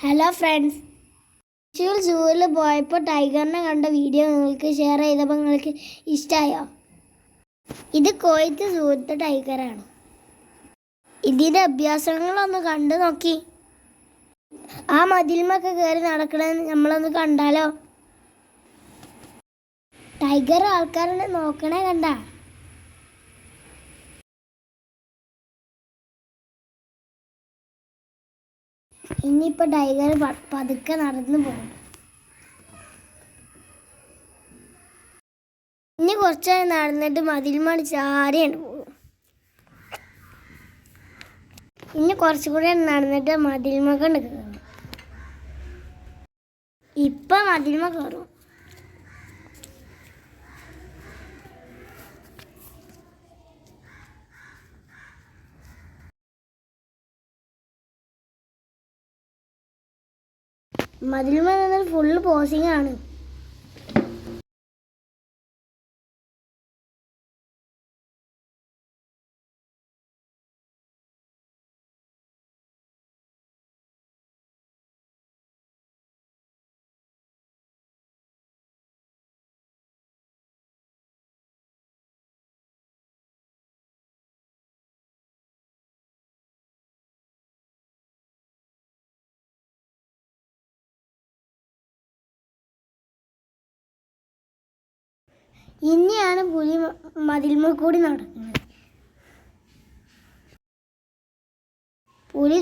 Hello friends, സൂവിൽ പോയപ്പോൾ ടൈഗറിനെ കണ്ട video നിങ്ങൾക്ക് ഷെയർ ചെയ്തപ്പോൾ നിങ്ങൾക്ക് ഇഷ്ടമായോ? ഇത് കോയത്ത് സൂവിലത്തെ ടൈഗറാണ്. ഇതിൻ്റെ അഭ്യാസങ്ങളൊന്ന് കണ്ടു നോക്കി. ആ മതിലുമൊക്കെ കയറി നടക്കണമെന്ന് നമ്മളൊന്ന് കണ്ടാലോ? ടൈഗർ ആൾക്കാരെ നോക്കണേ കണ്ട. ഇനിയിപ്പോൾ ടൈഗർ പതുക്കെ നടന്നു പോകും. ഇനി കുറച്ചായി നടന്നിട്ട് മതിൽമണി ചാരിയാണ് പോകും. ഇനി കുറച്ചുകൂടെ നടന്നിട്ട് മതിൽമ കൊണ്ട് കയറും. ഇപ്പം മതിൽമ കയറും. മതിൽമ നിന്നാൽ ഫുള്ള് പോസിങ് ആണ്. ഇനിയാണ് പുലി മതിൽമ കൂടി നടക്കുന്നത്. പുലി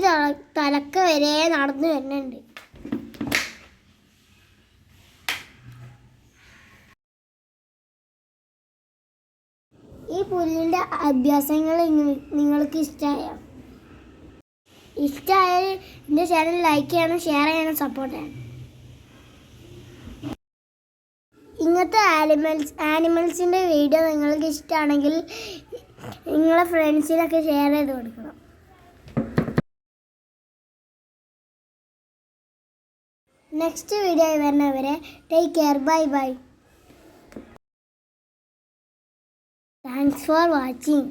തലക്ക വരെ നടന്നു വരുന്നുണ്ട്. ഈ പുലിൻ്റെ അഭ്യാസങ്ങൾ നിങ്ങൾക്ക് ഇഷ്ടമായോ? ഇഷ്ടമായാൽ എൻ്റെ ചാനൽ ലൈക്ക് ചെയ്യണം, ഷെയർ ചെയ്യണം, സപ്പോർട്ട് ചെയ്യണം. ഇങ്ങനത്തെ ആനിമൽസിൻ്റെ വീഡിയോ നിങ്ങൾക്ക് ഇഷ്ടമാണെങ്കിൽ നിങ്ങളെ ഫ്രണ്ട്സിനൊക്കെ ഷെയർ ചെയ്ത് കൊടുക്കണം. നെക്സ്റ്റ് വീഡിയോ വരുന്നവരെ take care, bye bye. Thanks for watching.